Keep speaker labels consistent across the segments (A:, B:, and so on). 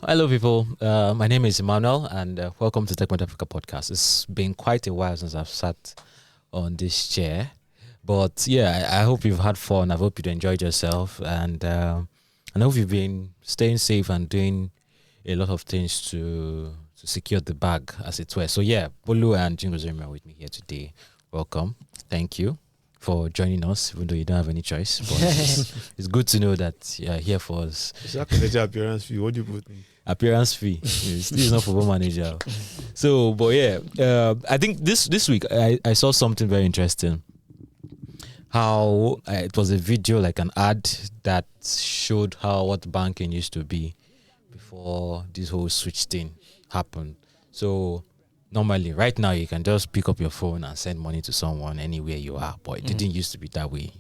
A: Hello, people. My name is Emmanuel, and welcome to Techpoint Africa Podcast. It's been quite a while since I've sat on this chair, but yeah, I hope you've had fun. I hope you enjoyed yourself, and I hope you've been staying safe and doing a lot of things to secure the bag, as it were. So yeah, Bolu and Ogheneruemu are with me here today. Welcome. Thank you for joining us, even though you don't have any choice. But it's good to know that you're here for us.
B: Is that connected appearance fee? What do you put in?
A: Appearance fee. This is not football manager. So, but yeah, I think this week I saw something very interesting. How it was a video, like an ad that showed what banking used to be before this whole switch thing happened. So normally, right now, you can just pick up your phone and send money to someone anywhere you are, but it didn't used to be that way.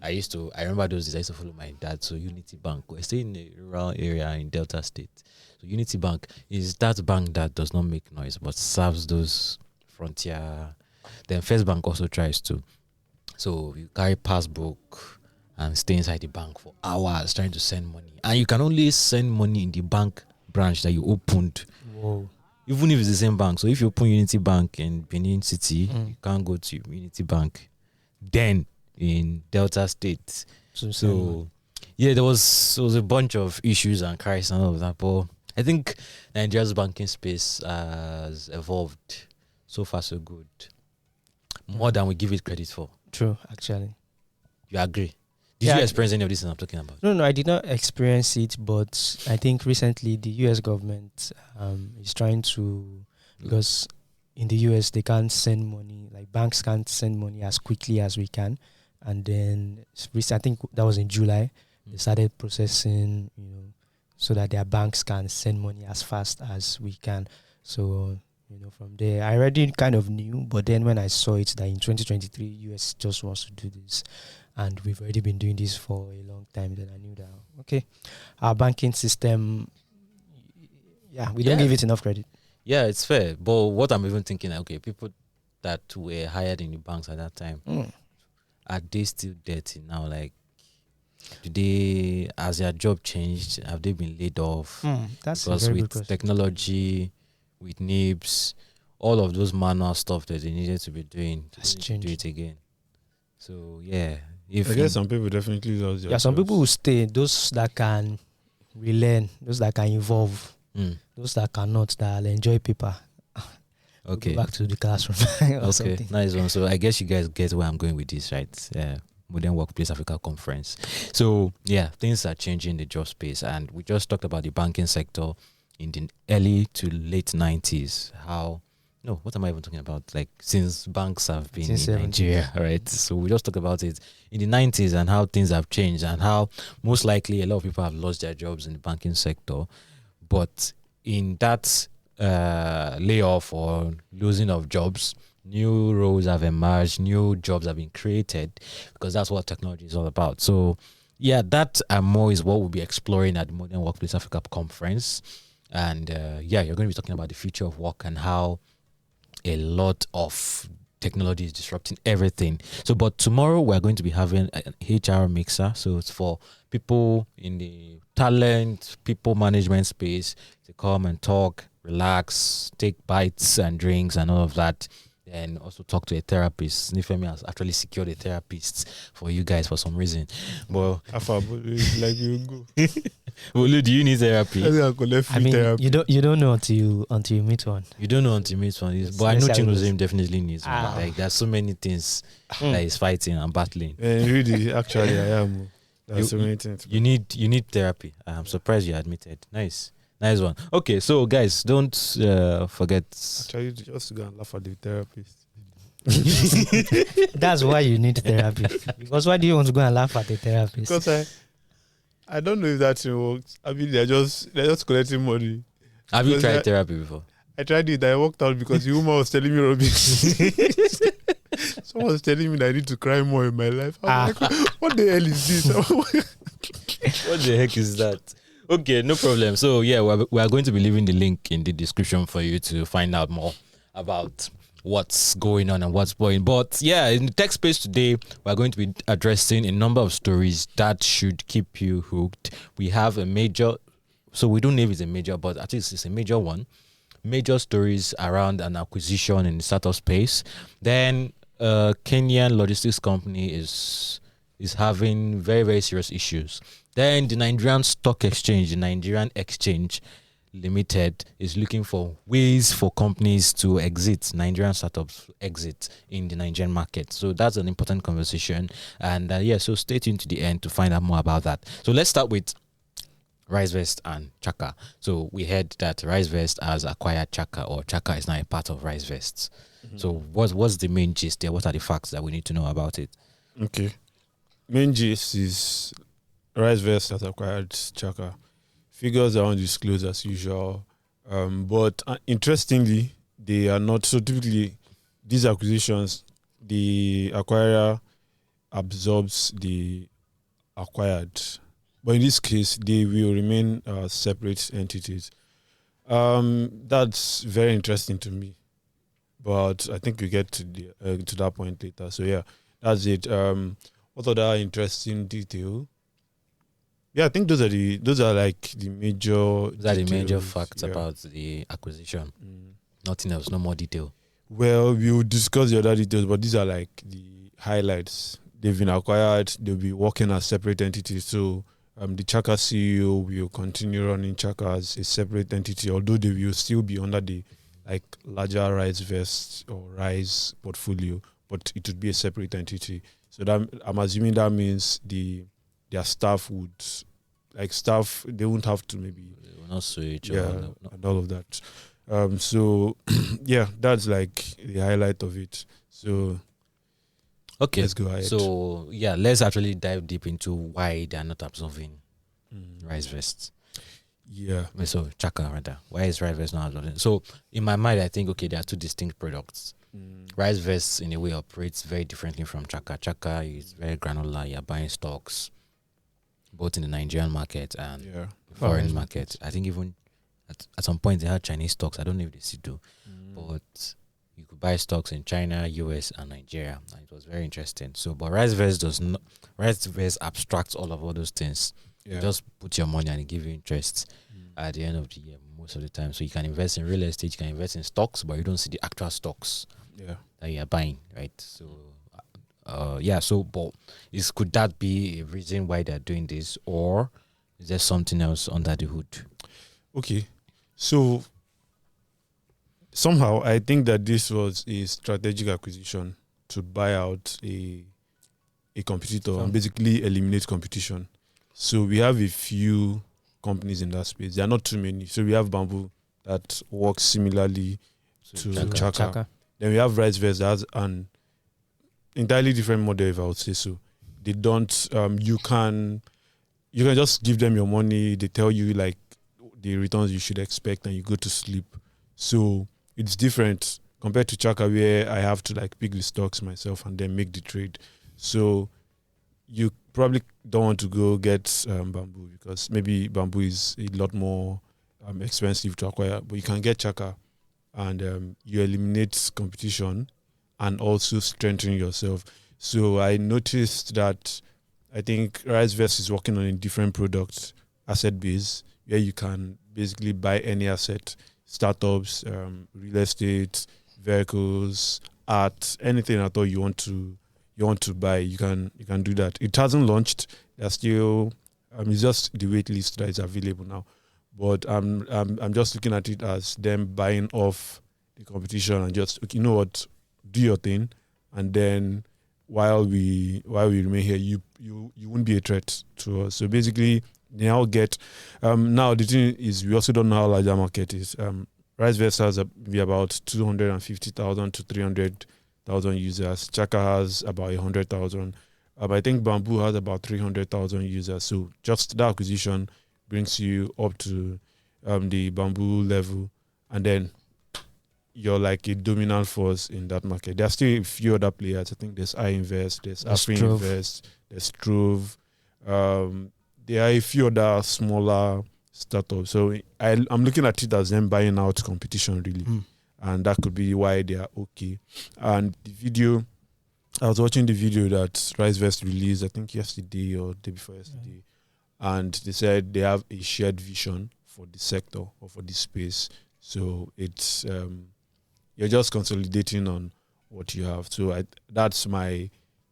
A: I remember those days I used to follow my dad to Unity Bank. We're staying in a rural area in Delta State. So Unity Bank is that bank that does not make noise but serves those frontier. Then First Bank also tries to. So you carry passbook and stay inside the bank for hours trying to send money. And you can only send money in the bank branch that you opened.
B: Whoa.
A: Even if it's the same bank. So if you open Unity Bank in Benin City, you can't go to Unity Bank then in Delta State. So yeah, there was a bunch of issues and crises and all of that. But I think Nigeria's banking space has evolved so far so good. More than we give it credit for.
C: True, actually.
A: You agree? Did you experience any of this I'm talking about?
C: No, I did not experience it, but I think recently the US government is trying to, because in the US they can't send money, like banks can't send money as quickly as we can. And then I think that was in July, they started processing, so that their banks can send money as fast as we can. So, from there, I already kind of knew, but then when I saw it that in 2023, US just wants to do this, and we've already been doing this for a long time, then I knew that, okay, our banking system, we don't give it enough credit.
A: Yeah, it's fair. But what I'm even thinking, okay, people that were hired in the banks at that time, are they still dirty now? Like, has their job changed? Have they been laid off?
C: That's
A: because
C: a very
A: with
C: good question.
A: technology, with NIBs, all of those manual stuff that they needed to be doing,
C: That's
A: do
C: changed.
A: it again. So yeah,
B: I guess some people definitely lose their
C: some
B: jobs.
C: people will stay. Those that can relearn, those that can evolve, those that cannot, that'll enjoy paper.
A: Okay.
C: Go back to the classroom. Or
A: Okay,
C: something.
A: nice one. So I guess you guys get where I'm going with this, right? Modern Workplace Africa Conference. So yeah, things are changing in the job space, and we just talked about the banking sector in the early to late 90s. What am I even talking about? Like, since banks have been in Nigeria, right? So we just talked about it in the 90s and how things have changed and how most likely a lot of people have lost their jobs in the banking sector. But in that layoff or losing of jobs, new roles have emerged, new jobs have been created, because that's what technology is all about. So yeah, that and more is what we'll be exploring at the Modern Workplace Africa Conference. And you're going to be talking about the future of work and how a lot of technology is disrupting everything. So, but tomorrow we're going to be having an HR mixer. So it's for people in the talent, people management space to come and talk, relax, take bites and drinks and all of that. And also talk to a therapist. Nifemi has actually secured a therapist for you guys for some reason. But
B: like you go.
A: Olu, do you need therapy?
C: I mean,
B: therapy.
C: you don't know until you meet one.
A: You don't know until you meet one. But I know Ogheneruemu definitely needs one. Like, there's so many things that he's fighting and battling.
B: Really, actually, I am. There's so many things.
A: You need therapy. I'm surprised you admitted. Nice one. Okay, so guys, don't forget.
B: Actually, just to go and laugh at the therapist.
C: That's why you need therapy. Because why do you want to go and laugh at the therapist?
B: Because I don't know if that thing works. I mean, they're just collecting money.
A: Have you tried therapy before?
B: I tried it. I walked out because the woman was telling me rubbish. Someone was telling me that I need to cry more in my life. I'm like, what the hell is this?
A: What the heck is that? Okay, no problem. So yeah, we are going to be leaving the link in the description for you to find out more about what's going on and what's going. But yeah, in the tech space today, we're going to be addressing a number of stories that should keep you hooked. We have a major So we don't know if it's a major, but at least it's a major one. Major stories around an acquisition in the startup space. Then Kenyan logistics company is having very, very serious issues. Then the Nigerian Stock Exchange, the Nigerian Exchange Limited, is looking for ways for companies to exit, Nigerian startups exit in the Nigerian market. So that's an important conversation. And so stay tuned to the end to find out more about that. So let's start with Risevest and Chaka. So we heard that Risevest has acquired Chaka, or Chaka is now a part of Risevest. Mm-hmm. So what's the main gist there? What are the facts that we need to know about it?
B: Okay. Main gist is Risevest has acquired Chaka. Figures are undisclosed as usual. But interestingly, they are not. So typically, these acquisitions, the acquirer absorbs the acquired. But in this case, they will remain separate entities. That's very interesting to me. But I think we get to that point later. So yeah, that's it. What other interesting detail? Yeah, I think those are like the major.
A: Those are the major facts about the acquisition. Nothing else, no more detail.
B: Well, we will discuss the other details, but these are like the highlights. They've been acquired. They'll be working as separate entities. So the Chaka CEO will continue running Chaka as a separate entity, although they will still be under the like larger Risevest or Rise portfolio, but it would be a separate entity. So that I'm assuming that means their staff would, they won't have to maybe...
A: They will not sue each other. No.
B: And all of that. So, yeah, that's like the highlight of it. So,
A: okay.
B: Let's go ahead.
A: So, yeah, let's actually dive deep into why they are not absorbing Risevest.
B: Yeah.
A: So, Chaka, rather. Why is Risevest not absorbing? So, in my mind, I think, okay, there are two distinct products. Risevest, in a way, operates very differently from Chaka. Chaka is very granular. You're buying stocks, both in the Nigerian market and the foreign market. I think even at some point they had Chinese stocks. I don't know if they still do, but you could buy stocks in China, US, and Nigeria. And it was very interesting. So, but Risevest does not. Risevest abstracts all those things. Yeah. You just put your money and it gives you interest at the end of the year most of the time. So you can invest in real estate, you can invest in stocks, but you don't see the actual stocks that you are buying, right? So. Could that be a reason why they're doing this, or is there something else under the hood?
B: Okay, so somehow I think that this was a strategic acquisition to buy out a competitor and basically eliminate competition. So we have a few companies in that space. There are not too many. So we have Bamboo that works similarly to Chaka. Then we have Risevest that has an entirely different model, if I would say so. They don't. You can just give them your money. They tell you like the returns you should expect, and you go to sleep. So it's different compared to Chaka, where I have to like pick the stocks myself and then make the trade. So you probably don't want to go get Bamboo, because maybe Bamboo is a lot more expensive to acquire. But you can get Chaka, and you eliminate competition and also strengthen yourself. So I noticed that I think Risevest is working on a different product, asset base, where you can basically buy any asset, startups, real estate, vehicles, art, anything at all you want to buy. You can do that. It hasn't launched. There's still it's just the wait list that is available now. But I'm just looking at it as them buying off the competition and just, you know what, do your thing, and then while we remain here, you won't be a threat to us. So basically, they now get now the thing is, we also don't know how large our market is. Risevest has be about 250,000 to 300,000 users. Chaka has about 100,000. I think Bamboo has about 300,000 users. So just that acquisition brings you up to the Bamboo level, and then you're like a dominant force in that market. There are still a few other players. I think there's iInvest, there's AfriInvest, there's Trove. There are a few other smaller startups. So I'm looking at it as them buying out competition, really. And that could be why they are okay. And the video, I was watching the video that Risevest released, I think yesterday or the day before yesterday. And they said they have a shared vision for the sector or for this space. So it's you're just consolidating on what you have. So that's my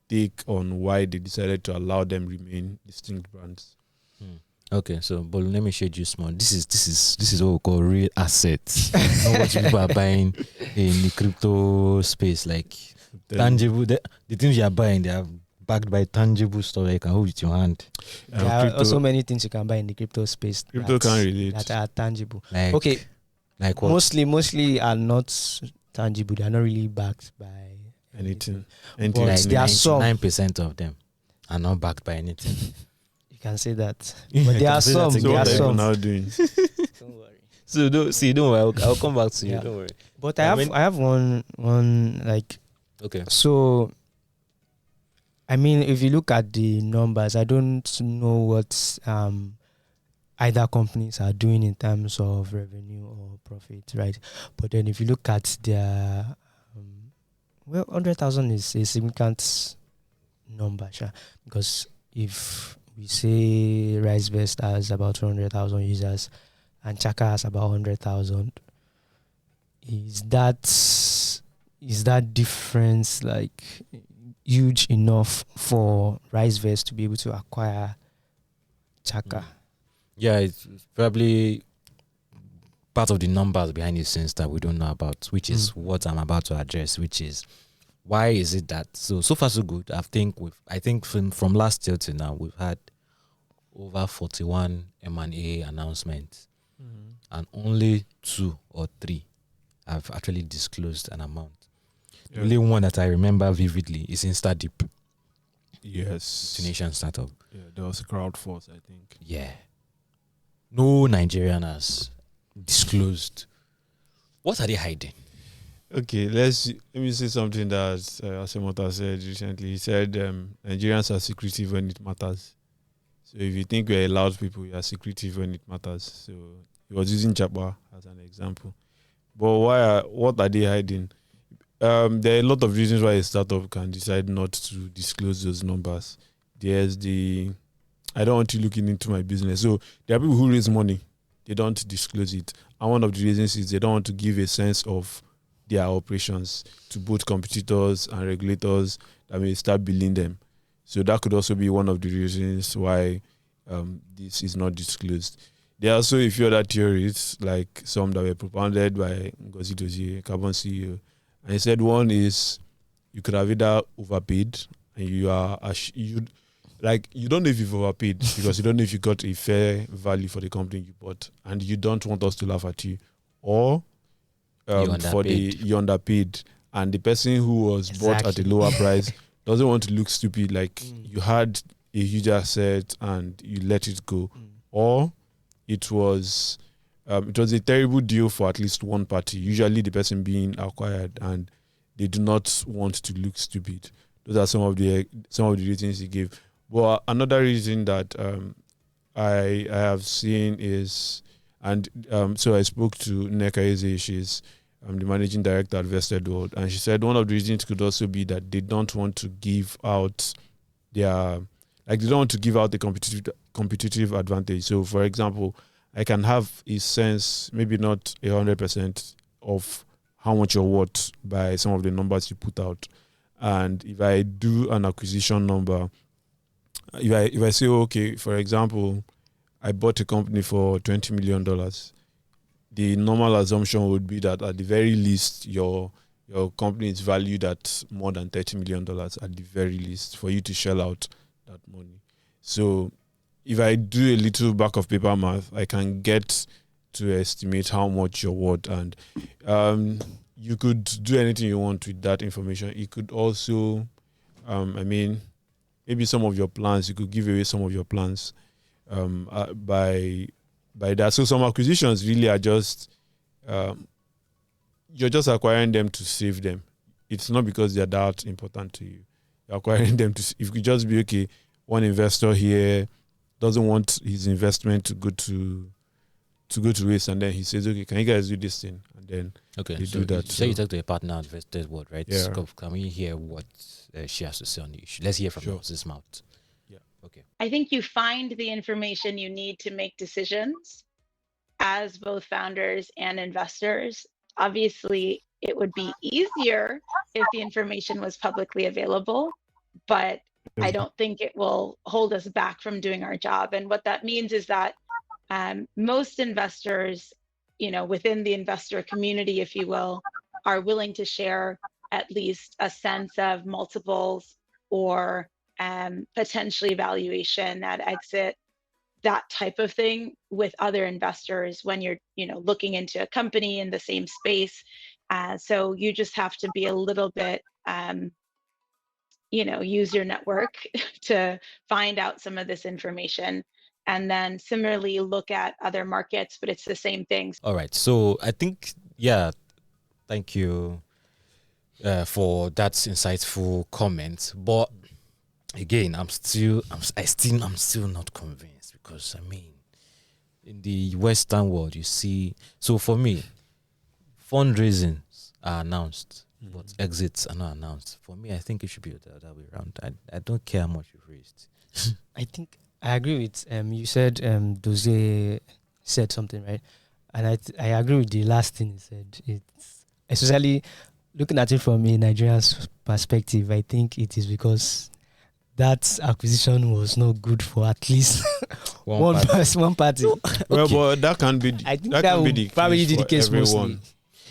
B: take on why they decided to allow them remain distinct brands.
A: Okay, so but let me shade you small. This is what we call real assets. Not what people are buying in the crypto space, like tangible. The things you are buying, they are backed by tangible stuff that you can hold with your hand.
C: There are also many things you can buy in the crypto space.
B: Crypto can relate.
C: That are tangible.
A: Like,
C: okay,
A: like what?
C: Mostly are not tangible. They are not really backed by
B: anything.
C: But
A: Like
C: there are some.
A: 9% of them are not backed by anything.
C: You can say that. But there are some.
B: So
C: There
B: what
C: are
B: are you
C: some.
B: now doing?
C: Don't worry.
A: So don't worry. I'll come back to you.
C: Yeah.
A: Don't worry.
C: But I have one like.
A: Okay.
C: So, I mean, if you look at the numbers, I don't know what either companies are doing in terms of revenue or profit, right? But then if you look at their, 100,000 is a significant number, sure, because if we say Risevest has about 200,000 users and Chaka has about 100,000, is that difference like huge enough for Risevest to be able to acquire Chaka?
A: Yeah, it's probably part of the numbers behind the scenes that we don't know about, which is what I'm about to address, which is why is it that so far so good. I think from last year to now we've had over 41 M&A announcements, and only 2 or 3 have actually disclosed an amount. The only one that I remember vividly is InstaDeep.
B: Yes.
A: Tunisian startup.
B: Yeah, there was a Crowdforce, I think.
A: Yeah. No Nigerian has disclosed. What are they hiding?
B: Okay, let me say something that Asemota said recently. He said Nigerians are secretive when it matters. So if you think we're loud people, you are secretive when it matters. So he was using Chapa as an example. But what are they hiding? There are a lot of reasons why a startup can decide not to disclose those numbers. There's I don't want you looking into my business. So there are people who raise money, they don't disclose it. And one of the reasons is they don't want to give a sense of their operations to both competitors and regulators that may start billing them. So that could also be one of the reasons why this is not disclosed. There are also a few other theories, like some that were propounded by Ngozi Dozie, Carbon CEO. And he said one is you could have either overpaid and you don't know if you've overpaid because you don't know if you got a fair value for the company you bought and you don't want us to laugh at you, or you underpaid and the person who was bought at a lower price doesn't want to look stupid, like you had a huge asset and you let it go, or it was a terrible deal for at least one party, usually the person being acquired, and they do not want to look stupid. Those are some of the reasons he gave. Well, another reason that I have seen is, and so I spoke to Nneka Eze, she's the managing director at Vested World, and she said one of the reasons could also be that they don't want to give out they don't want to give out the competitive advantage. So, for example, I can have a sense, maybe not 100% of how much you're worth by some of the numbers you put out. And if I do an acquisition number, if I say, okay, for example, I bought a company for $20 million, the normal assumption would be that at the very least, your company is valued at more than $30 million at the very least for you to shell out that money. So if I do a little back of paper math, I can get to estimate how much you're worth, and you could do anything you want with that information. You could also, maybe some of your plans, you could give away some of your plans by that. So some acquisitions really are just, you're just acquiring them to save them. It's not because they're that important to you. You're acquiring them to, if you just be, okay, one investor here doesn't want his investment to go to waste, and then he says, okay, can you guys do this thing? And then they do that.
C: So
A: Say you talk to a partner at Vested World, right?
B: Yeah.
A: Can we hear what she has to say on the issue? Let's hear from Moses' mouth.
B: Yeah.
A: Okay.
D: I think you find the information you need to make decisions as both founders and investors. Obviously, it would be easier if the information was publicly available, but I don't think it will hold us back from doing our job. And what that means is that most investors, within the investor community, if you will, are willing to share at least a sense of multiples or potentially valuation at exit, that type of thing with other investors when you're looking into a company in the same space. So you just have to be a little bit use your network to find out some of this information, and then similarly look at other markets, but it's the same thing.
A: All right, so I think thank you for that insightful comment, but again, I'm still not convinced, because I mean, in the Western world, you see, so for me, fundraisings are announced, but exits are not announced. For me, I think it should be the other way around. I don't care how much you've raised.
C: I think I agree with you said Dozie said something, right? And I agree with the last thing he said. It's especially looking at it from a Nigerian's perspective, I think it is because that acquisition was not good for at least one party.
B: Well, but that can be.
C: I think
B: that can be the
C: probably
B: case
C: the
B: for
C: case
B: everyone.
C: mostly.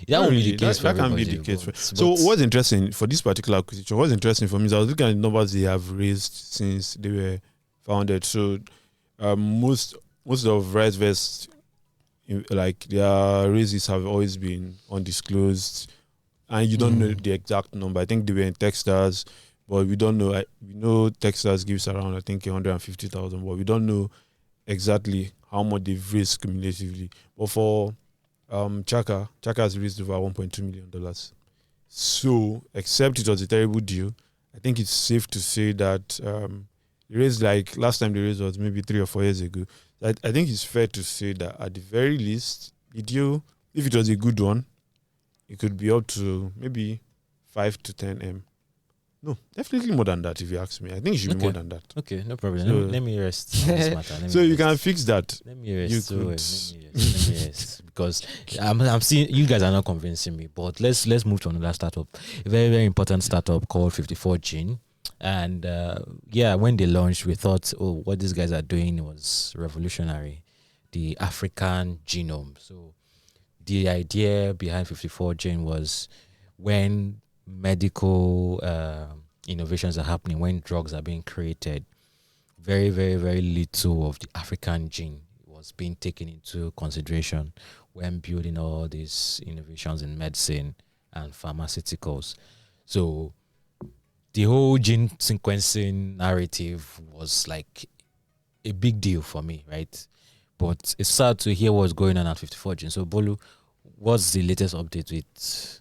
A: That would be the case.
B: That can be the case. So what's interesting for this particular acquisition? What's interesting for me is I was looking at the numbers they have raised since they were founded. So most of Risevest, like their raises have always been undisclosed, and you don't know the exact number. I think they were in Techstars, but we don't know. We know Techstars gives around, I think, 150,000, but we don't know exactly how much they've raised cumulatively. But for Chaka has raised over $1.2 million. So, except it was a terrible deal, I think it's safe to say that they raised, like last time they raised was maybe 3 or 4 years ago. I think it's fair to say that at the very least, the deal, if it was a good one, it could be up to maybe 5 to 10 M. No, definitely more than that if you ask me. I think it should be more than that.
A: Okay, no problem.
B: So,
A: let me rest on this matter.
B: So you can fix that.
A: Let me rest. Let me rest. Because I'm seeing you guys are not convincing me. But let's move to another startup. A very, very important startup called 54 Gene. And when they launched, we thought, what these guys are doing was revolutionary. The African genome. So the idea behind 54 Gene was when medical innovations are happening, when drugs are being created, very, very, very little of the African gene was being taken into consideration when building all these innovations in medicine and pharmaceuticals. So the whole gene sequencing narrative was like a big deal for me, right? But it's sad to hear what's going on at 54 Gene. So Bolu, what's the latest update with?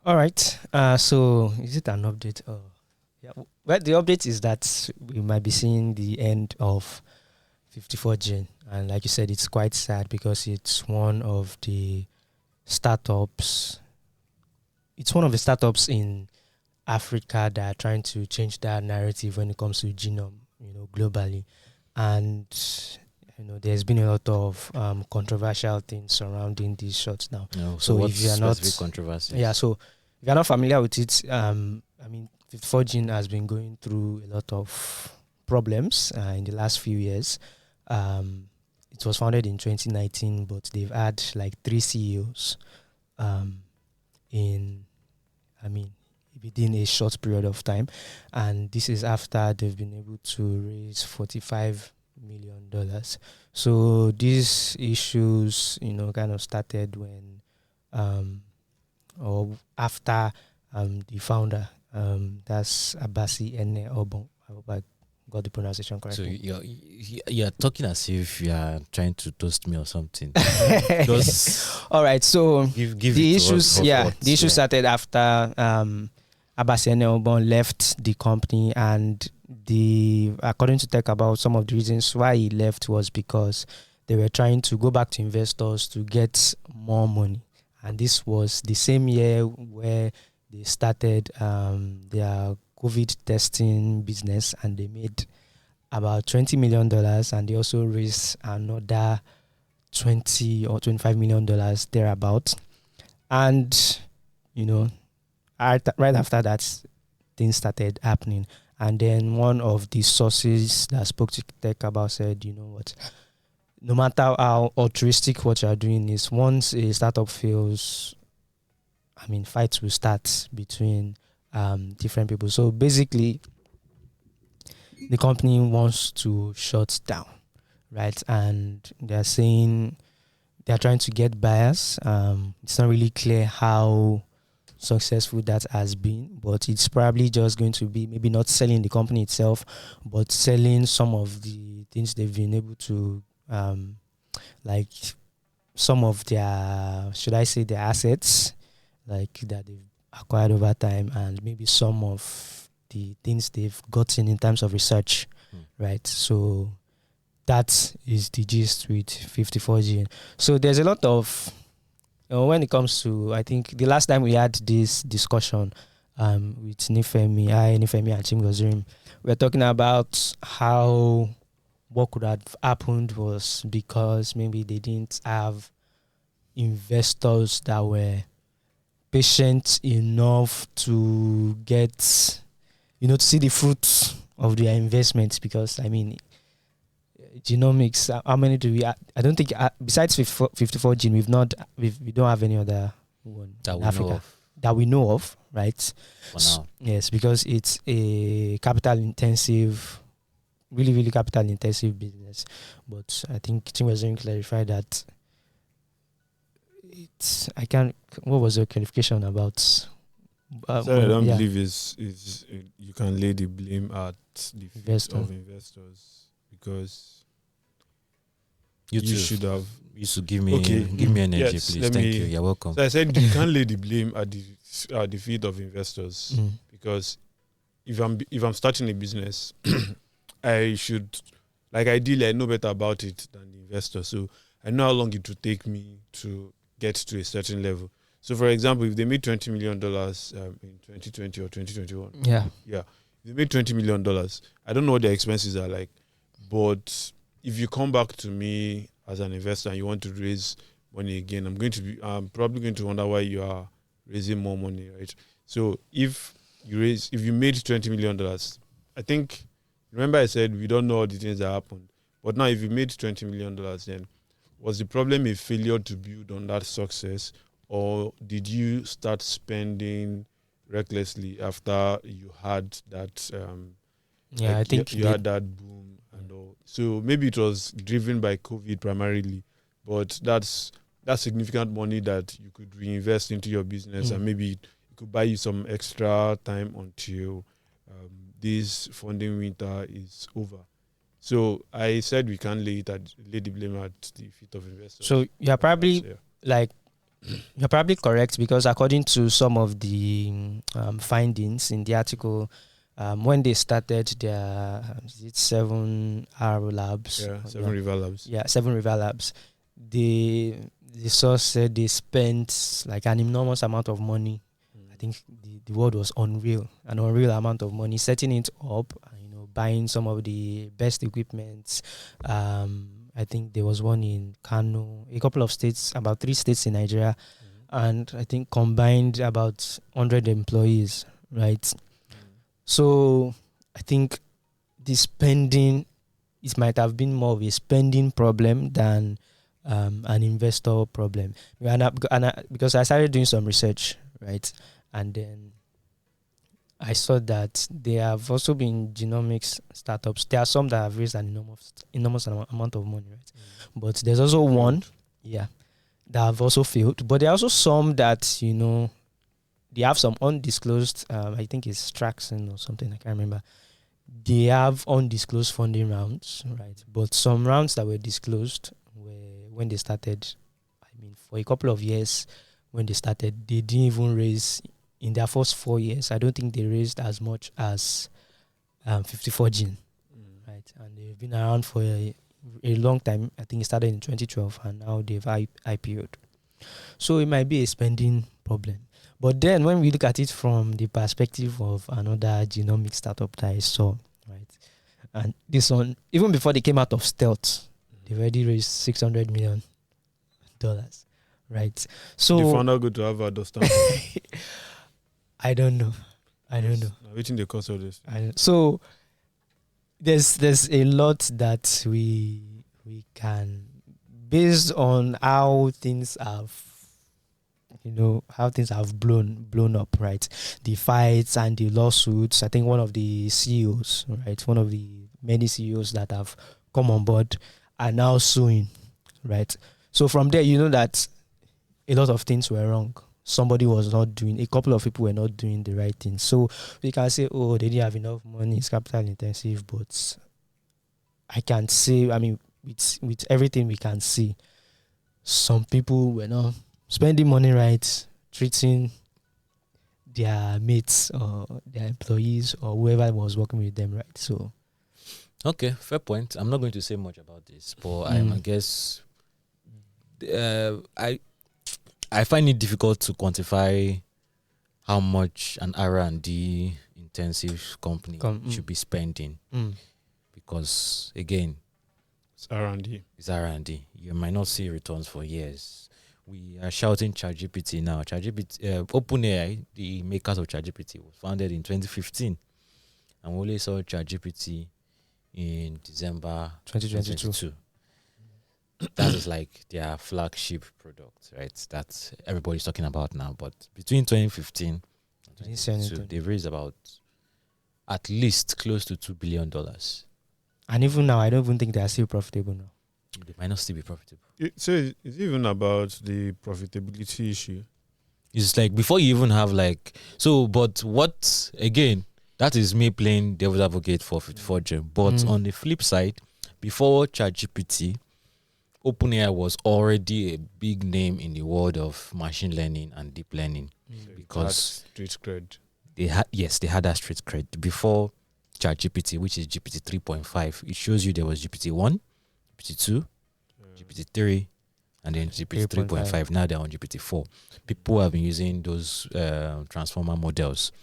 C: All right. So is it an update? Well, the update is that we might be seeing the end of 54 Gene. And like you said, it's quite sad because it's one of the startups. It's one of the startups in Africa that are trying to change that narrative when it comes to genome, globally. And there's been a lot of controversial things surrounding these shots now.
A: So if you are not controversy,
C: so if you're not familiar with it, 54 Gene has been going through a lot of problems in the last few years. It was founded in 2019, but they've had like 3 CEOs within a short period of time, and this is after they've been able to raise $45 million. So these issues, kind of started when or after the founder, that's Ogheneruemu. I hope I got the pronunciation correctly.
A: So you're talking as if you are trying to toast me or something.
C: All right. So
A: give
C: the issues, the issue started after Ogheneruemu left the company, and according to Tech About, some of the reasons why he left was because they were trying to go back to investors to get more money. And this was the same year where they started their COVID testing business, and they made about $20 million, and they also raised another $20 or $25 million thereabout. And, right after that, things started happening. And then one of the sources that spoke to Tech about said, you know what, no matter how altruistic what you're doing is, once a startup fails, fights will start between different people. So basically, the company wants to shut down, right? And they're saying they're trying to get buyers. It's not really clear how successful that has been, but it's probably just going to be maybe not selling the company itself, but selling some of the things they've been able to, like some of their, should I say, their assets, like that they've acquired over time, and maybe some of the things they've gotten in terms of research, right? So that is the gist with 54G. So there's a lot of, when it comes to, I think the last time we had this discussion with Nifemi and Chimgozirim, we were talking about how what could have happened was because maybe they didn't have investors that were patient enough to get, to see the fruits of their investments. Because genomics, how many do we? I don't think besides 54 gene, we don't have any other one
A: that
C: in
A: we
C: Africa
A: know of.
C: That we know of, right?
A: For now.
C: Yes, because it's a capital intensive, really, really capital intensive business. But I think Tim was going to clarify that what was your clarification about?
B: I don't believe is you can lay the blame at the feet of investors, because you should have
A: used to give me energy,
B: yes,
A: please. Thank you. You're welcome.
B: So I said you can't lay the blame at the feet of investors, because if I'm starting a business, I should, ideally, I know better about it than the investor. So I know how long it will take me to get to a certain level. So, for example, if they made $20 million in 2020 or 2021, if they made $20 million, I don't know what their expenses are like, but if you come back to me as an investor and you want to raise money again, I'm probably going to wonder why you are raising more money, right? So if you made $20 million, I think, remember I said we don't know all the things that happened, but now if you made $20 million, then was the problem a failure to build on that success, or did you start spending recklessly after you had that?
C: I think
B: you had that boom and all. So maybe it was driven by COVID primarily, but that's significant money that you could reinvest into your business, and maybe it could buy you some extra time until this funding winter is over. So I said we can't lay the blame at the feet of investors.
C: So you're probably you're probably correct, because according to some of the findings in the article, when they started their 7 Arrow Labs,
B: 7 River Labs.
C: Yeah, 7 River Labs. The source said they spent an enormous amount of money. I think the word was an unreal amount of money setting it up, buying some of the best equipment. I think there was one in Kano, a couple of states, about 3 states in Nigeria, and I think combined about 100 employees, right? So I think the spending, it might have been more of a spending problem than an investor problem. Because I started doing some research, right? And then I saw that there have also been genomics startups. There are some that have raised an enormous amount of money, right? But there's also one, that have also failed. But there are also some that, they have some undisclosed, I think it's Traxon or something, I can't remember. They have undisclosed funding rounds, right? But some rounds that were disclosed were when they started, for a couple of years when they started, they didn't even raise. In their first 4 years, I don't think they raised as much as 54 Gene, right? And they've been around for a long time. I think it started in 2012, and now they've IPO'd. So it might be a spending problem. But then when we look at it from the perspective of another genomic startup that I saw, right? And this one, even before they came out of stealth, they've already raised 600 million. right?
B: The
C: So
B: founder go to Harvard or Stanford.
C: I don't know.
B: Now, waiting the cost of this.
C: So there's a lot that we can, based on how things have, how things have blown up, right? The fights and the lawsuits. I think one of the CEOs, right, one of the many CEOs that have come on board are now suing, right? So from there, that a lot of things were wrong. Somebody was not doing, a couple of people were not doing the right thing. So we can say, oh, they didn't have enough money, it's capital intensive, but I can say, with everything we can see, some people were not spending money right, treating their mates or their employees or whoever was working with them right. So,
A: okay, fair point. I'm not going to say much about this, but I guess I find it difficult to quantify how much an R&D intensive company should be spending, because again,
B: it's R&D.
A: It's R&D. You might not see returns for years. We are shouting ChatGPT now. ChatGPT, OpenAI, the makers of ChatGPT, was founded in 2015, and we only saw ChatGPT in December 2022. That is like their flagship product, right? That everybody's talking about now. But between 2015 and 2022, they raised about at least close to $2 billion.
C: And even now, I don't even think they are still profitable now.
A: They might not still be profitable.
B: So it's even about the profitability issue.
A: It's like before you even have but what, again, that is me playing devil's advocate for 54G. But on the flip side, before ChatGPT, OpenAI was already a big name in the world of machine learning and deep learning, because
B: street cred.
A: They had that street cred before ChatGPT, which is GPT 3.5. It shows you there was GPT 1, GPT 2, GPT 3, and then GPT 3.5. Now they're on GPT 4. People have been using those transformer models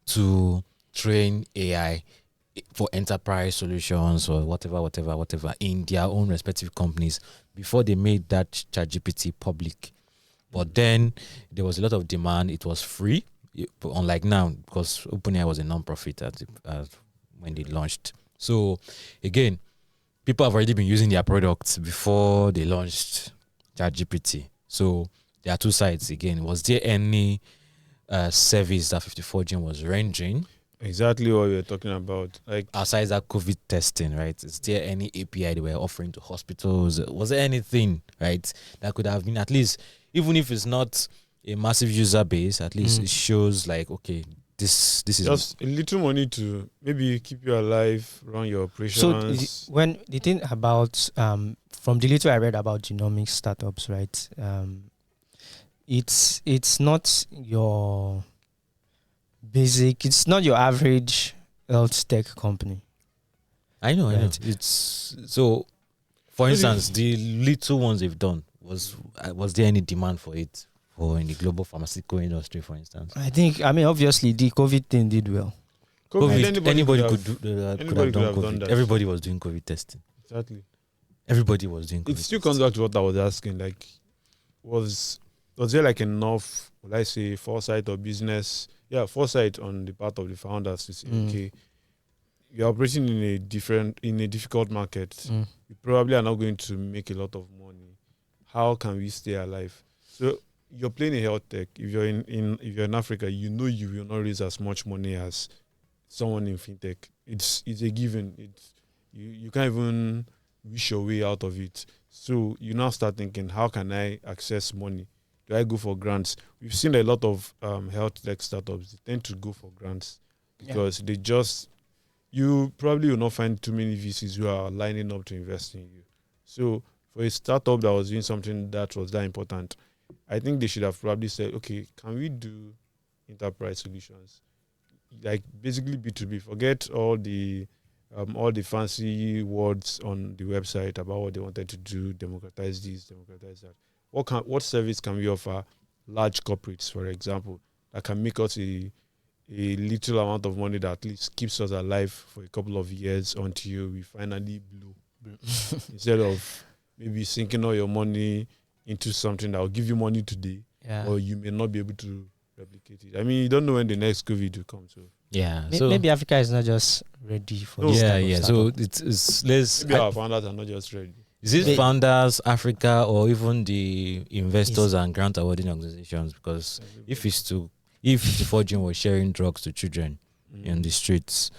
A: to train AI for enterprise solutions or whatever in their own respective companies before they made that ChatGPT public. But then there was a lot of demand. It was free, but unlike now, because OpenAI was a non-profit when they launched. So again, people have already been using their products before they launched ChatGPT. So there are two sides. Again, was there any service that 54G was rendering?
B: Exactly what we were talking about. Like
A: aside that COVID testing, right? Is there any API they were offering to hospitals? Was there anything, right, that could have been, at least, even if it's not a massive user base, at least it shows like, okay, this is
B: just a little money to maybe keep you alive, run your operations.
C: So when the thing about from the little I read about genomic startups, right? It's not your basic. It's not your average health tech company.
A: I know. It's so. For instance, the little ones they've done, was there any demand for it or in the global pharmaceutical industry, for instance?
C: Obviously the COVID thing did well.
A: Anybody could have done COVID.
B: that.
A: Everybody was doing COVID testing.
B: Exactly.
A: Everybody was doing COVID
B: It still comes back to what I was asking. Like, was there like enough, will I say, foresight or business? Yeah, foresight on the part of the founders to say, okay, you're operating in a difficult market. You probably are not going to make a lot of money. How can we stay alive? So you're playing a health tech. If you're in Africa, you know you will not raise as much money as someone in fintech. It's a given. You can't even wish your way out of it. So you now start thinking, how can I access money? Do I go for grants? We've seen a lot of health tech startups. They tend to go for grants because you probably will not find too many VCs who are lining up to invest in you. So for a startup that was doing something that was that important, I think they should have probably said, okay, can we do enterprise solutions? Like basically B2B. Forget all the fancy words on the website about what they wanted to do, democratize this, democratize that. What service can we offer large corporates, for example, that can make us a little amount of money that at least keeps us alive for a couple of years until we finally blow? Instead of maybe sinking all your money into something that will give you money today,
C: Yeah.
B: or you may not be able to replicate it. I mean, you don't know when the next COVID will come. So
A: Yeah.
C: May-
A: So
C: maybe Africa is not just ready for
B: No.
C: this
A: yeah,
C: type of
A: yeah. So
C: startup.
A: it's let's.
B: maybe our founders are not just ready.
A: Is it
C: They-
A: founders, Africa, or even the investors and grant awarding organizations? Because if the fortune was sharing drugs to children in the streets,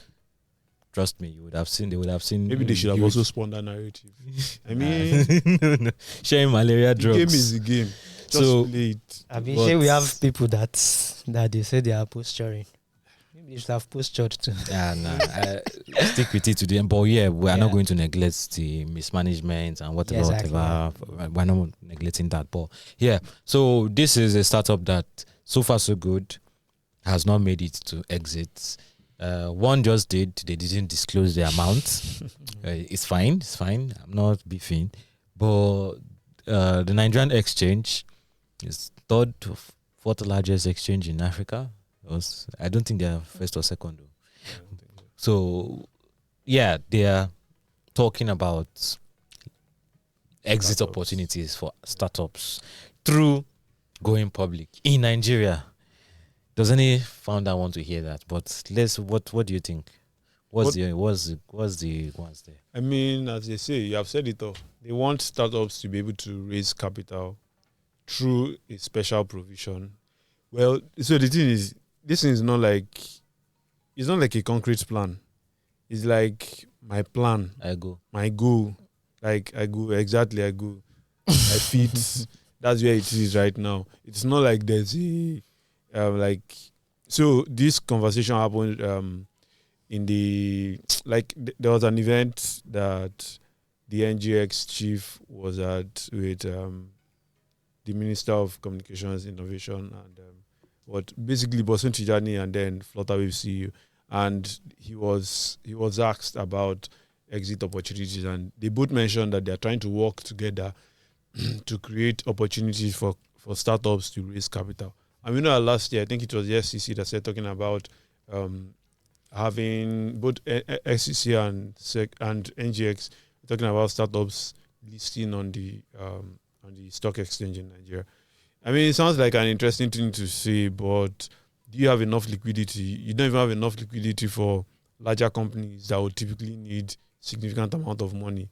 A: trust me, they would have seen.
B: Maybe they should have
A: huge-
B: also spawned that narrative. I mean,
A: no. Sharing malaria
B: the
A: drugs.
B: game is the game. Just
A: So-
B: play it.
C: I mean,
A: But-
C: say we have people that they say they are posturing. Maybe they should have postured too.
A: Stick with it today. But yeah, we are not
C: Yeah.
A: going to neglect the mismanagement and whatever,
C: Yeah, exactly,
A: whatever. We're not neglecting that. But yeah, so this is a startup that so far so good, has not made it to exit. One just did. They didn't disclose the amount. It's fine. I'm not beefing. But the Nigerian exchange is third to fourth largest exchange in Africa. I don't think they are first or second though. So yeah, they are talking about exit
B: Startups.
A: opportunities for startups through going public in Nigeria. Does any founder want to hear that? But what do you think? What's the ones there?
B: I mean, as they say, you have said it all. They want startups to be able to raise capital through a special provision. Well, so the thing is, this thing is not like a concrete plan. It's like my plan,
A: I go.
B: my goal. Like I go. I fit. That's where it is right now. It's not like there's a so this conversation happened in the there was an event that the NGX chief was at with the Minister of Communications, Innovation, and basically Bosun Tijani and then Flutterwave CEO, and he was asked about exit opportunities, and they both mentioned that they are trying to work together to create opportunities for startups to raise capital. And we know last year, I think it was the SEC that started talking about having both SEC and NGX talking about startups listing on the stock exchange in Nigeria. I mean, it sounds like an interesting thing to say, but do you have enough liquidity? You don't even have enough liquidity for larger companies that would typically need significant amount of money.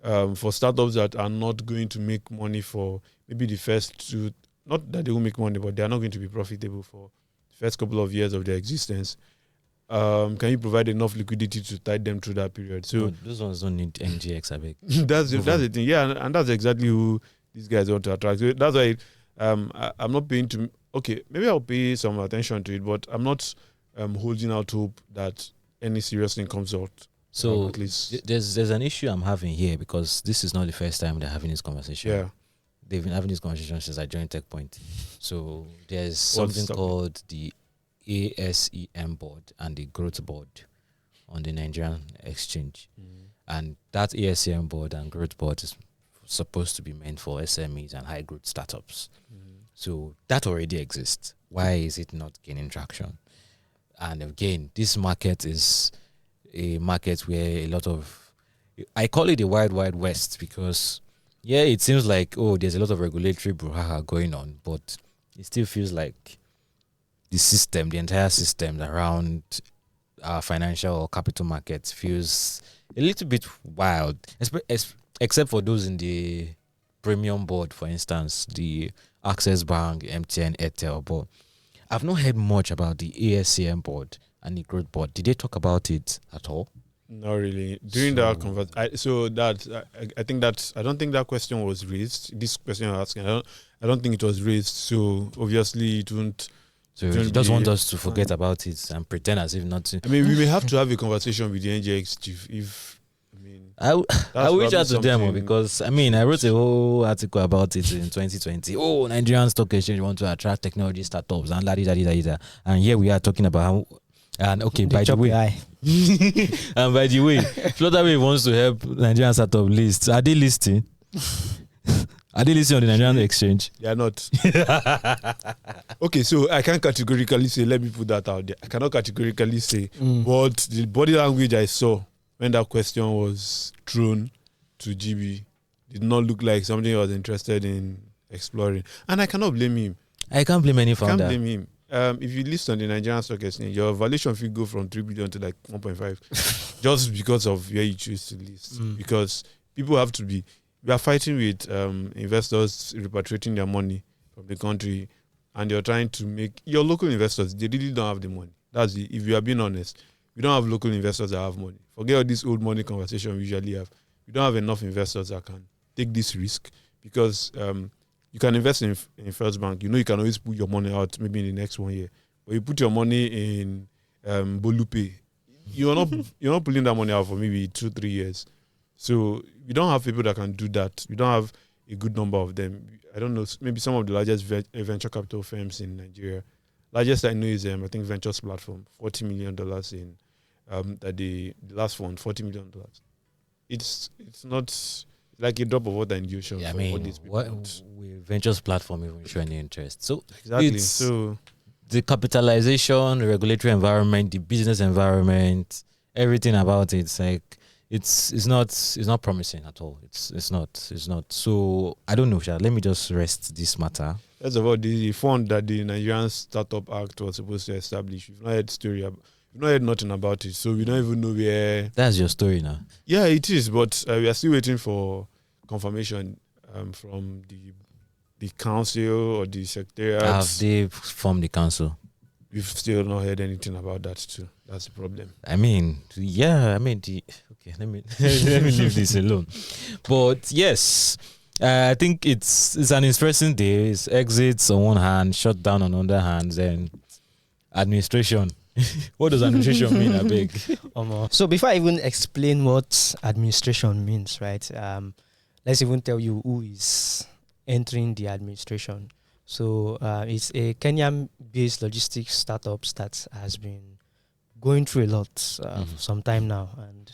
B: For startups that are not going to make money for maybe the first two, not that they will make money, but they are not going to be profitable for the first couple of years of their existence. Can you provide enough liquidity to tide them through that period? So
A: No, those ones don't need NGX, I beg.
B: that's the thing. Yeah, and that's exactly who these guys want to attract. So that's why I'm not paying to. Okay, maybe I'll pay some attention to it, but I'm not holding out hope that any serious thing comes out.
A: So
B: at least,
A: there's an issue I'm having here, because this is not the first time they're having this conversation.
B: yeah.
A: They've been having this conversation since I joined Techpoint. So there's
B: What's
A: something
B: up?
A: called the ASEM board and the growth board on the Nigerian exchange. And that ASEM board and growth board is supposed to be meant for SMEs and high growth startups. So that already exists. Why is it not gaining traction? And again, this market is a market where a lot of, I call it the wild, wild west, because yeah, it seems like, there's a lot of regulatory brouhaha going on, but it still feels like the entire system around our financial or capital markets feels a little bit wild, except for those in the premium board, for instance, the Access Bank, MTN, Airtel. But I've not heard much about the ASCM board and the growth board. Did they talk about it at all?
B: Not really. During that conversation, I think that I don't think that question was raised. This question you're asking, I don't think it was raised. So obviously it won't.
A: So
B: It
A: you
B: won't
A: just
B: be
A: want us to forget
B: fine.
A: about it and pretend as if nothing.
B: I mean, we may have to have a conversation with the NGX chief if. I mean,
A: I reach
B: probably
A: out to them
B: something-
A: because I wrote a whole article about it in 2020. Nigerian stock exchange want to attract technology startups and and here we are talking about how. And okay, by the way, and by the way, Flutterwave wants to help Nigerian startup list. Are they listing? Are they listing on the Nigerian exchange?
B: they are not. Okay, so I can't categorically say. Let me put that out there. I cannot categorically say, but the body language I saw when that question was thrown to GB did not look like something I was interested in exploring. And I cannot blame him.
A: I can't blame any founder.
B: Can't blame him. If you list on the Nigerian stock exchange, your valuation will go from 3 billion to like 1.5 just because of where you choose to list. Because people have to be, we are fighting with investors repatriating their money from the country, and you're trying to make your local investors, they really don't have the money. That's the, if you are being honest, we don't have local investors that have money. Forget all this old money conversation we usually have. We don't have enough investors that can take this risk, because you can invest in First Bank. You know, you can always put your money out maybe in the next 1 year. But you put your money in Bolupe, you're not pulling that money out for maybe 2-3 years. So we don't have people that can do that. We don't have a good number of them. I don't know, maybe some of the largest venture capital firms in Nigeria. Largest I know is I think Ventures Platform, $40 million in the last fund, $40 million. It's not like a drop of water in the ocean.
A: Yeah, I
B: for
A: mean,
B: these people.
A: what will Ventures Platform even show any interest? So
B: Exactly. So
A: the capitalization, the regulatory environment, the business environment, everything about it, it's like it's not promising at all. It's not. So I don't know, Sha. Let me just rest this matter.
B: that's about the fund that the Nigerian Startup Act was supposed to establish. We've not heard we've not heard nothing about it, so we don't even know where.
A: That's your story now.
B: Yeah, it is, but we are still waiting for confirmation from the council or the secretariat.
A: Have they formed the council?
B: We've still not heard anything about that too. That's the problem.
A: I mean, yeah. I mean, okay. Let me let me leave this alone. But yes, I think it's an interesting day. It's exits on one hand, shut down on the other hand, and administration. What does administration mean? I beg.
C: So before I even explain what administration means, right? Let's even tell you who is entering the administration. So it's a Kenyan-based logistics startup that has been going through a lot for some time now. And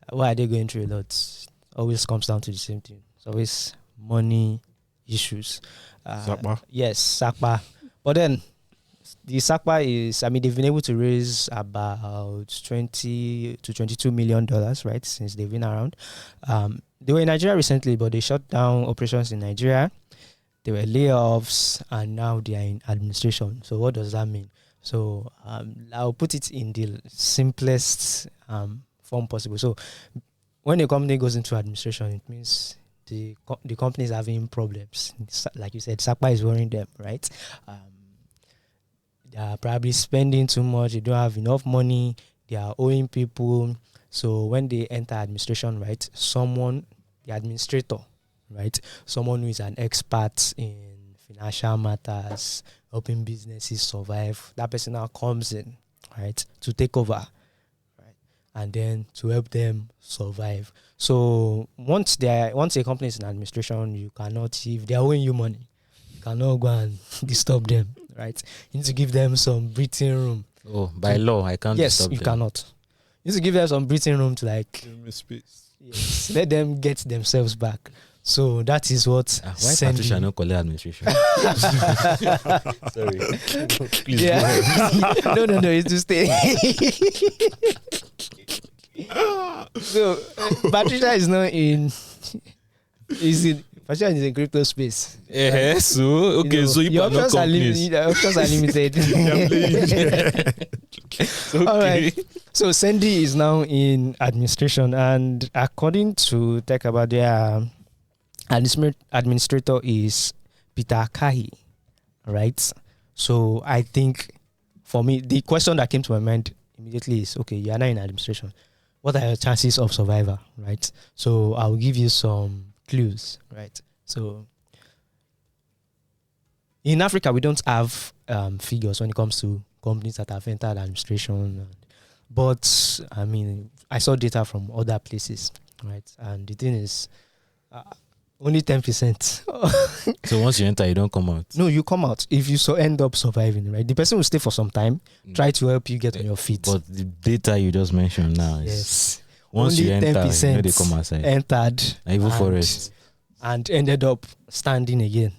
C: why are they going through a lot? Always comes down to the same thing. It's always money issues.
B: Sakpa.
C: Yes, Sakpa. But then the Sakpa is, I mean, they've been able to raise about $20 to $22 million, right, since they've been around. They were in Nigeria recently, but they shut down operations in Nigeria. There were layoffs, and now they are in administration. So what does that mean? So I'll put it in the simplest form possible. So when a company goes into administration, it means the company is having problems. Like you said, SAPA is worrying them, right? They are probably spending too much. They don't have enough money. They are owing people. So when they enter administration, right, the administrator, right, someone who is an expert in financial matters, helping businesses survive, that person now comes in, right, to take over, right, and then to help them survive. So once a company is in administration, you cannot, if they are owing you money, you cannot go and disturb them, right? You need to give them some breathing room.
A: Oh, by law, I can't.
C: Yes, you cannot. You need to give them some breathing room to
B: Space.
C: yes, let them get themselves back. So that is what.
A: Why Patricia no collect administration? Sorry. Please
C: Yeah.
A: go ahead.
C: no, it's to stay. So Patricia is not in. Patricia is in crypto space.
A: So okay,
C: You know,
A: so you
C: your
A: are not
C: options are
A: companies.
C: limited. Options are limited.
A: Okay.
C: All right. So Sendy is now in administration, and according to Tech About, their administrator is Peter Kahi, right? So I think for me, the question that came to my mind immediately is, okay, you are now in administration. What are your chances of survival, right? So I'll give you some clues, right? So in Africa, we don't have figures when it comes to companies that have entered administration. But, I mean, I saw data from other places, right? And the thing is, only 10%.
A: So once you enter, you don't come out.
C: No, you come out. If you end up surviving, right? The person will stay for some time, try to help you get on your feet.
A: But the data you just mentioned now is
C: Yes.
A: once
C: Only
A: you enter,
C: 10%
A: you know they come outside.
C: entered
A: Even forest.
C: and ended up standing again.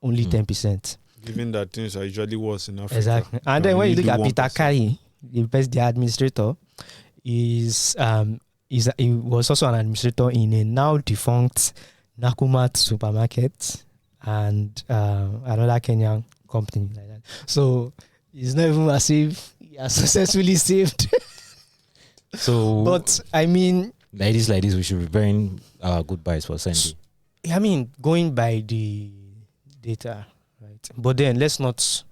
C: Only 10%.
B: Given that things are usually worse in Africa.
C: Exactly. And then when you look at Peter
B: 1%.
C: Kai, the administrator, he was also an administrator in a now defunct Nakumat supermarket. and another Kenyan company like that. So it's not even as if he has successfully saved.
A: So,
C: But I mean,
A: ladies, we should be bearing our goodbyes for Sendy.
C: I mean, going by the data, right? But then let's not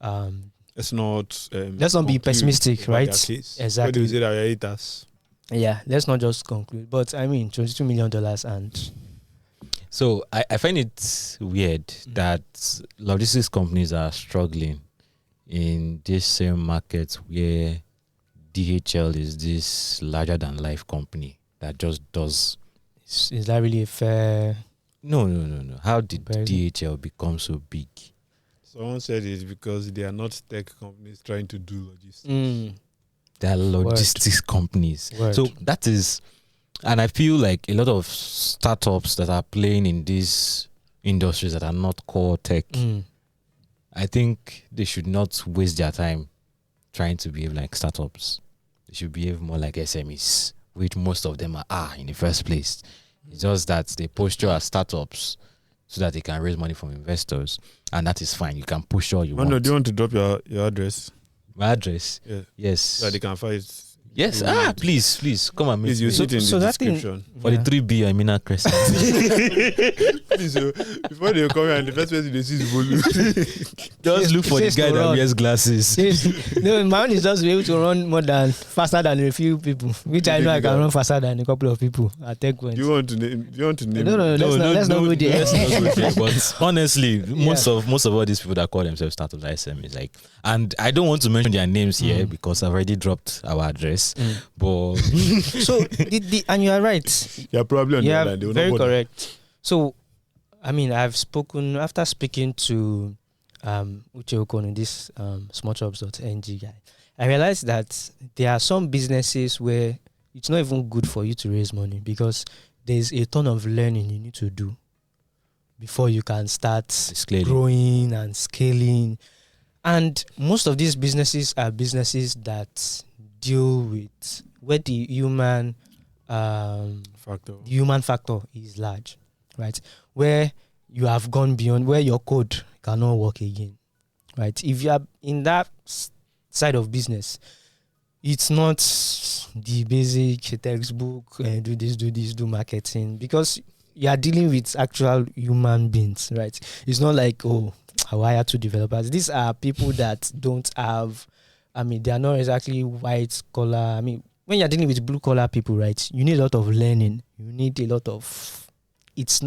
B: Let's not
C: be
B: conclude
C: pessimistic,
B: about
C: right?
B: their case.
C: Exactly.
B: What do you say that we are haters?
C: Yeah, let's not just conclude. But I mean, $22 million and
A: So I find it weird that logistics companies are struggling in this same market where DHL is this larger than life company that just does.
C: is that really a fair?
A: No. How did
C: comparison?
A: DHL become so big?
B: Someone said it's because they are not tech companies trying to do logistics.
A: They are logistics companies.
C: Word.
A: So that is, and I feel like a lot of startups that are playing in these industries that are not core tech, I think they should not waste their time trying to behave like startups. They should behave more like SMEs, which most of them are in the first place. It's just that they posture as startups so that they can raise money from investors, and that is fine. You can push all you want.
B: No, do you want to drop your address?
A: My address?
B: Yeah.
A: Yes.
B: So that they can find it.
A: Yes. Please come and meet
B: Please, you
A: me.
B: see it in
C: so
B: the
C: that thing-
B: description.
A: For the 3B, I mean, Crescent.
B: Please, before they come here, and the first person they see is volume.
A: Just look for the
C: Says
A: guy
C: to
A: that
C: run.
A: wears glasses.
C: No, my own is just be able to run faster than a few people, which I know I can run faster than a couple of people at Techpoint.
B: Do you want to name?
C: No, let's not go there.
A: let's not go there. But honestly, most of all these people that call themselves startups are SMEs, like, and I don't want to mention their names here because I've already dropped our address. But
C: So, and you are right.
B: You're probably on
C: Yeah,
B: the line. They will
C: very
B: not bother.
C: correct. So, I mean, after speaking to Uche Okonu, this smartjobs.ng guy, I realized that there are some businesses where it's not even good for you to raise money because there's a ton of learning you need to do before you can start growing and scaling. And most of these businesses are businesses that deal with where the human factor is large, right? Where you have gone beyond, where your code cannot work again, right? If you are in that side of business, it's not the basic textbook, do this, do marketing, because you are dealing with actual human beings, right? It's not like, I hire 2 developers. These are people that don't have, they are not exactly white collar. When you're dealing with blue collar people, right, you need a lot of learning. You need a lot of, it's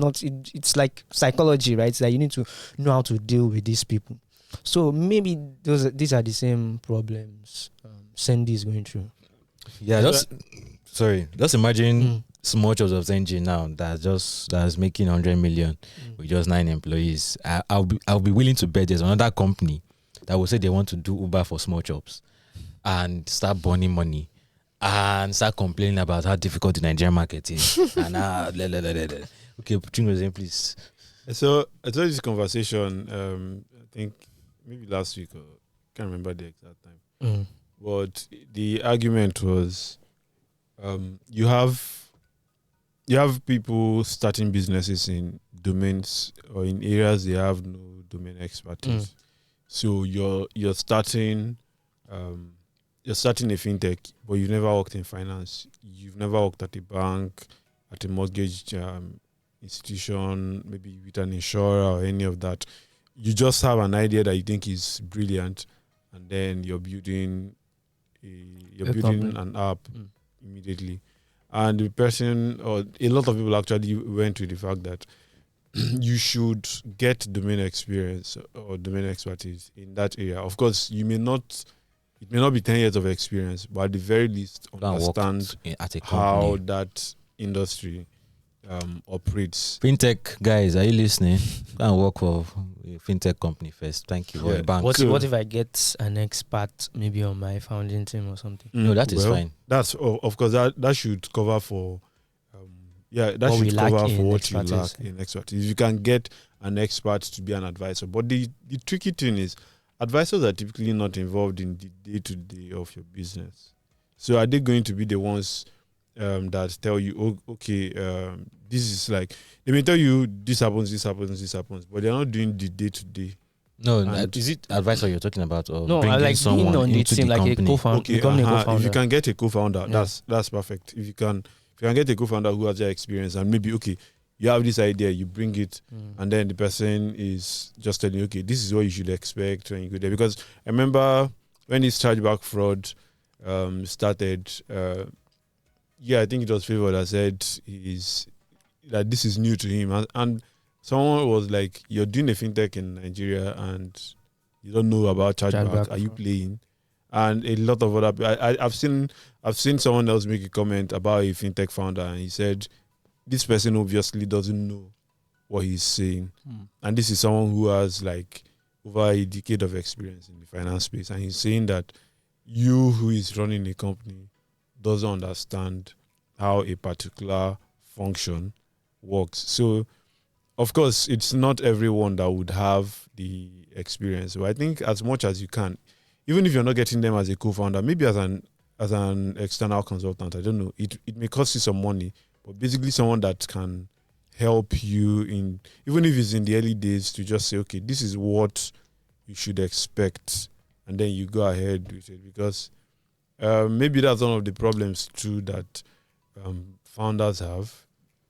C: like psychology, right? It's like you need to know how to deal with these people. So maybe these are the same problems Sendy is going through.
A: Yeah, just imagine small jobs of Sendy now that's making 100 million with just 9 employees. I'll be willing to bet there's another company that will say they want to do Uber for small jobs and start burning money and start complaining about how difficult the Nigerian market is. And okay, Chingo's in, please.
B: So I saw this conversation. I think maybe last week, or can't remember the exact time. But the argument was, you have people starting businesses in domains or in areas they have no domain expertise. So you're starting a fintech, but you've never worked in finance. You've never worked at a bank, at a mortgage institution, maybe with an insurer or any of that. You just have an idea that you think is brilliant, and then you're building an app immediately. And the person, or a lot of people actually went with the fact that you should get domain experience or domain expertise in that area. Of course, it may not be 10 years of experience, but at the very least understand how that industry operates.
A: Fintech guys, are you listening? Go and work for a fintech company first. Thank you. Or a bank.
C: What if I get an expert maybe on my founding team or something?
A: No, that is fine.
B: That's of course that should cover for what you lack in expertise. If you can get an expert to be an advisor. But the tricky thing is, advisors are typically not involved in the day-to-day of your business. So are they going to be the ones that tell you, oh, okay, this is like, they may tell you this happens, but they're not doing the day to day.
A: No,
B: And-
A: is it advisor you're talking about, or
C: No, I
A: bringing
C: like being
A: someone
C: on the
A: into
C: team
A: the
C: like a
A: company?
C: co-founder,
B: Okay,
C: becoming a
B: if
C: co-founder.
B: you can get a co-founder,
C: Yeah.
B: that's perfect. If you can get a co-founder who has that experience, and maybe, okay, you have this idea, you bring it, and then the person is just telling you, okay, this is what you should expect when you go there. Because I remember when this chargeback fraud started, I think it was Favor that said that this is new to him, and someone was like, you're doing a fintech in Nigeria and you don't know about chargeback. Are you playing? And a lot of other people, I've seen someone else make a comment about a fintech founder, and he said, this person obviously doesn't know what he's saying. And this is someone who has like over a decade of experience in the finance space. And he's saying that you who is running a company doesn't understand how a particular function works. So, of course, it's not everyone that would have the experience. But I think as much as you can, even if you're not getting them as a co-founder, maybe as an external consultant, I don't know, it may cost you some money, but basically someone that can help you in, even if it's in the early days, to just say, okay, this is what you should expect, and then you go ahead with it. Because maybe that's one of the problems too that founders have,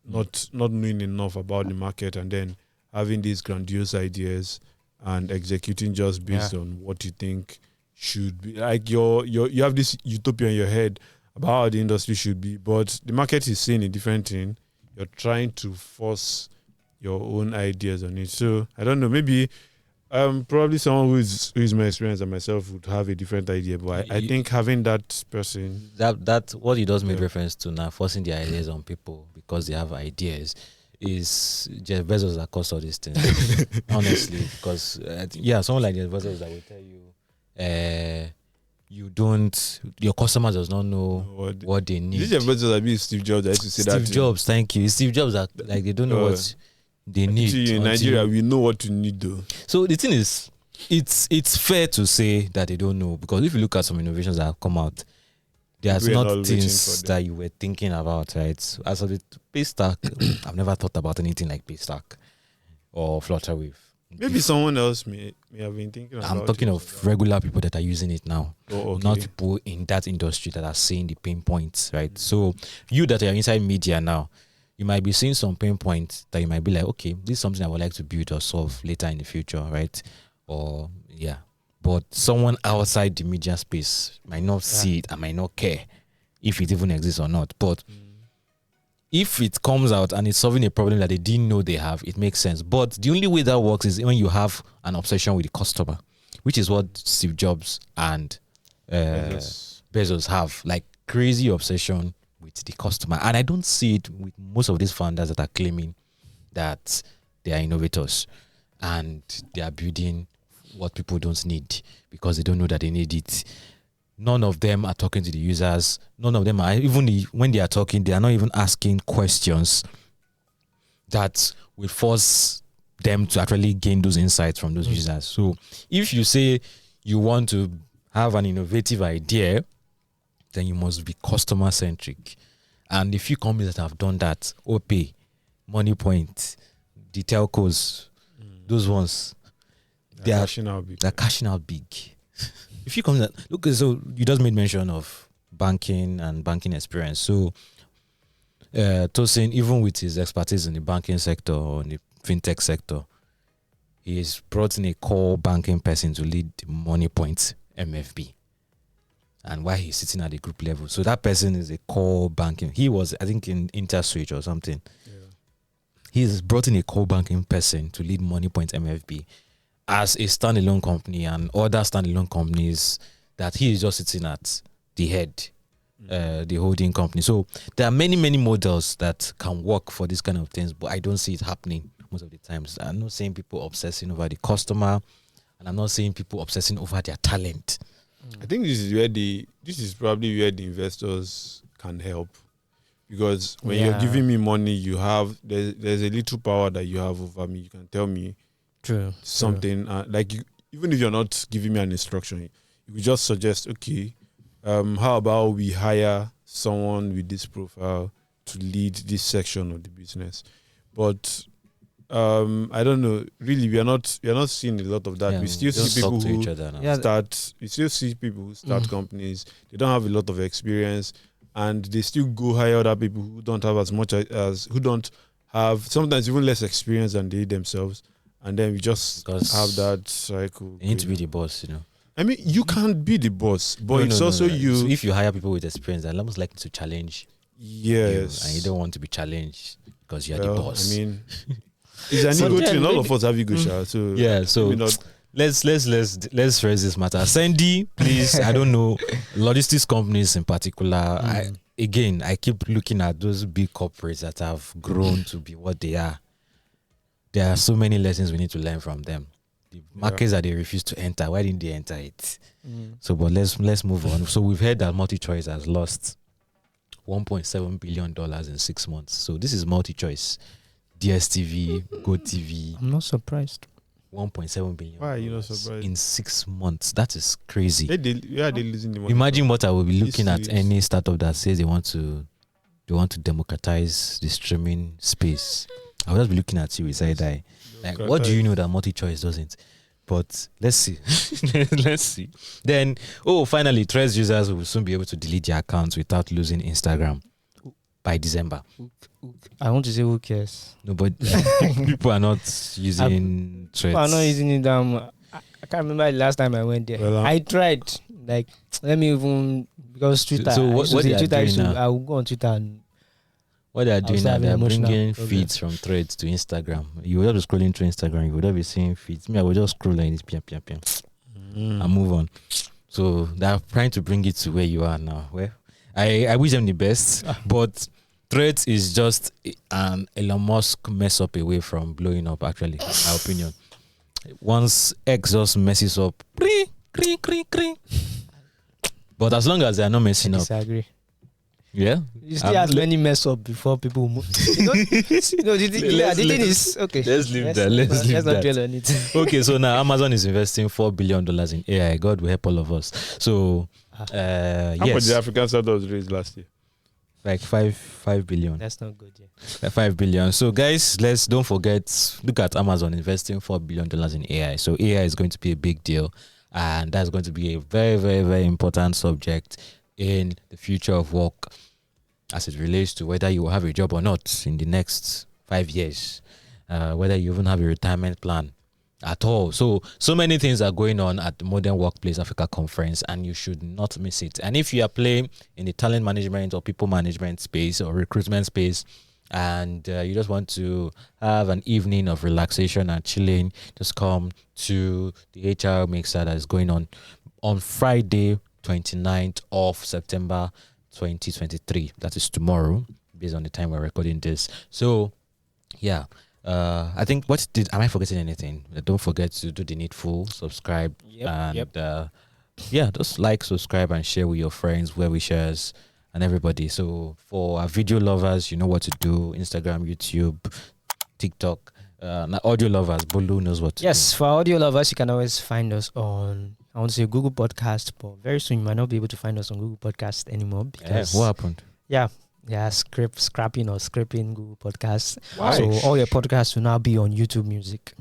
B: not knowing enough about the market, and then having these grandiose ideas and executing just based on what you think should be. Like you have this utopia in your head about how the industry should be, but the market is saying a different thing. You're trying to force your own ideas on it. So I don't know, maybe probably someone who is more experienced than myself would have a different idea, but I think having that person,
A: that what he does make reference to now, forcing the ideas on people because they have ideas, is Jeff Bezos that caused all these things. Honestly, because someone like Jeff Bezos that will tell you, your customers does not know what they need.
B: Jeff Bezos, I mean Steve Jobs, I used to say that.
A: Steve Jobs, thank you. Steve Jobs that like they don't know what they need.
B: In Nigeria, we know what to need though. So
A: the thing is, it's fair to say that they don't know, because if you look at some innovations that have come out, there's not things that you were thinking about, right? As of the Paystack, I've never thought about anything like Paystack or Flutterwave.
B: Maybe someone else may have been thinking about it.
A: I'm talking of regular people that are using it now.
B: Oh, okay.
A: Not people in that industry that are seeing the pain points, right? So you that are inside media now, you might be seeing some pain points that you might be like, okay, this is something I would like to build or solve later in the future, right? Or but someone outside the media space might not see it and might not care if it even exists or not. But if it comes out and it's solving a problem that they didn't know they have, it makes sense. But the only way that works is when you have an obsession with the customer, which is what Steve Jobs and Bezos have, like crazy obsession with the customer. And I don't see it with most of these founders that are claiming that they are innovators and they are building what people don't need because they don't know that they need it. None of them are talking to the users. None of them are, when they are talking, they are not even asking questions that will force them to actually gain those insights from those users. So if you say you want to have an innovative idea, then you must be customer centric. And the few companies that have done that, OP, MoneyPoint, the telcos, those ones, they're cashing out big. If you come that look, so you just made mention of banking and banking experience. So Tosin, even with his expertise in the banking sector or in the fintech sector, he's brought in a core banking person to lead MoneyPoint MFB. And why he's sitting at the group level. So that person is a core banking. He was, I think, in InterSwitch or something. Yeah. He's brought in a core banking person to lead MoneyPoint MFB as a standalone company and other standalone companies that he is just sitting at the head, the holding company. So there are many, many models that can work for these kind of things, but I don't see it happening most of the times. I'm not seeing people obsessing over the customer, and I'm not seeing people obsessing over their talent.
B: I think this is probably where the investors can help, because when you're giving me money, there's a little power that you have over me. You can tell me something like even if you're not giving me an instruction, you could just suggest, okay, how about we hire someone with this profile to lead this section of the business. But I don't know. Really, we are not seeing a lot of that. We still see people who start. We still see people who start companies. They don't have a lot of experience, and they still go hire other people who don't have as much as who don't have sometimes even less experience than they themselves. And then we just have that cycle.
A: You need to be the boss,
B: I mean, you can't be the boss, but it's also you.
A: So if you hire people with experience, they're almost likely to challenge.
B: Yes.
A: You, and you don't want to be challenged because you're the boss.
B: I mean, it's an ego thing. All of us have ego, so
A: yeah. So let's raise this matter. Sendy, please. I don't know logistics companies in particular. I keep looking at those big corporates that have grown to be what they are. There are so many lessons we need to learn from them. The markets that they refuse to enter, why didn't they enter it? So, but let's move on. So we've heard that MultiChoice has lost $1.7 billion in 6 months. So this is MultiChoice, DSTV, GoTV.
C: I'm not surprised.
A: 1.7 billion.
B: Why are you not surprised?
A: In 6 months. That is crazy.
B: They losing the money.
A: Imagine what I will be looking at any startup that says they want to democratize the streaming space. I will just be looking at you with side eye. Like, what do you know that MultiChoice doesn't? But let's see. Let's see. Then, finally, Threads users will soon be able to delete their accounts without losing Instagram by December.
C: I want to say, who cares?
A: No, but people are not using Threads.
C: People are not using it. I can't remember the last time I went there.
B: Well,
C: I tried. Like, let me even, because Twitter.
A: So what they are doing now?
C: I will go on Twitter and.
A: What they are doing now, they are bringing feeds from Threads to Instagram. You will just be scrolling through Instagram. You will not be seeing feeds. Me, I will just scroll like this, and move on. So they are trying to bring it to where you are now. Well, I wish them the best, but Threads is just an Elon Musk mess up away from blowing up. Actually, in my opinion, once X just messes up, but as long as they are not messing up,
C: disagree.
A: Yeah,
C: you still have many mess up before people move. The thing is okay.
A: Let's leave that. Let's
C: not dwell on it.
A: Okay, so now Amazon is investing $4 billion in AI. God will help all of us. So,
B: how much the African startups raised last year?
A: Like 5 billion.
C: That's not good.
A: Yeah. 5 billion. So guys, don't forget. Look at Amazon investing $4 billion in AI. So AI is going to be a big deal, and that's going to be a very, very, very important subject in the future of work as it relates to whether you will have a job or not in the next 5 years, whether you even have a retirement plan at all. So many things are going on at the Modern Workplace Africa Conference, and you should not miss it. And if you are playing in the talent management or people management space or recruitment space, and you just want to have an evening of relaxation and chilling, just come to the HR Mixer that is going on Friday, 29th of September 2023. That is tomorrow, based on the time we're recording this. So yeah, I think am I forgetting anything? Don't forget to do the needful, subscribe, just like, subscribe, and share with your friends, well-wishers, and everybody. So for our video lovers, you know what to do: Instagram, YouTube, TikTok. Audio lovers, Bolu knows what to do.
C: Yes, for audio lovers, you can always find us on, I want to say, Google Podcast, but very soon you might not be able to find us on Google Podcast anymore because
A: what happened?
C: Scrapping Google Podcast.
B: Why?
C: So all your podcasts will now be on YouTube Music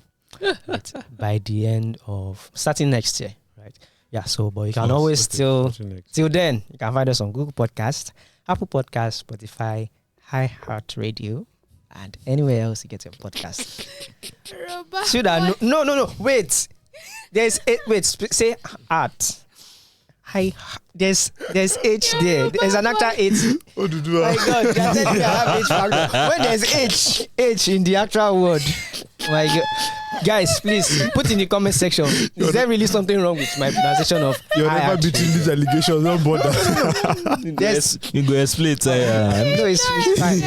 C: by the end of starting next year, right? Yeah. So, but you can always till then you can find us on Google Podcast, Apple Podcast, Spotify, iHeartRadio, and anywhere else you get your podcast. Should I? No. Wait. Say art. There's H there. There's an actual H.
B: Oh,
C: my God, I have H factor. When there's H in the actual word. My God. Guys, please put in the comment section. Is there really something wrong with my pronunciation of?
B: You're never beating these allegations. Don't bother.
C: Yes.
A: You go explain it.
C: No, it's fine.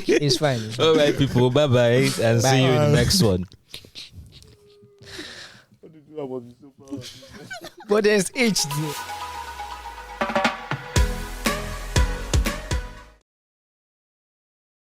C: It's fine.
A: All right, people. Bye, and see you in the next one.
C: But there's H there.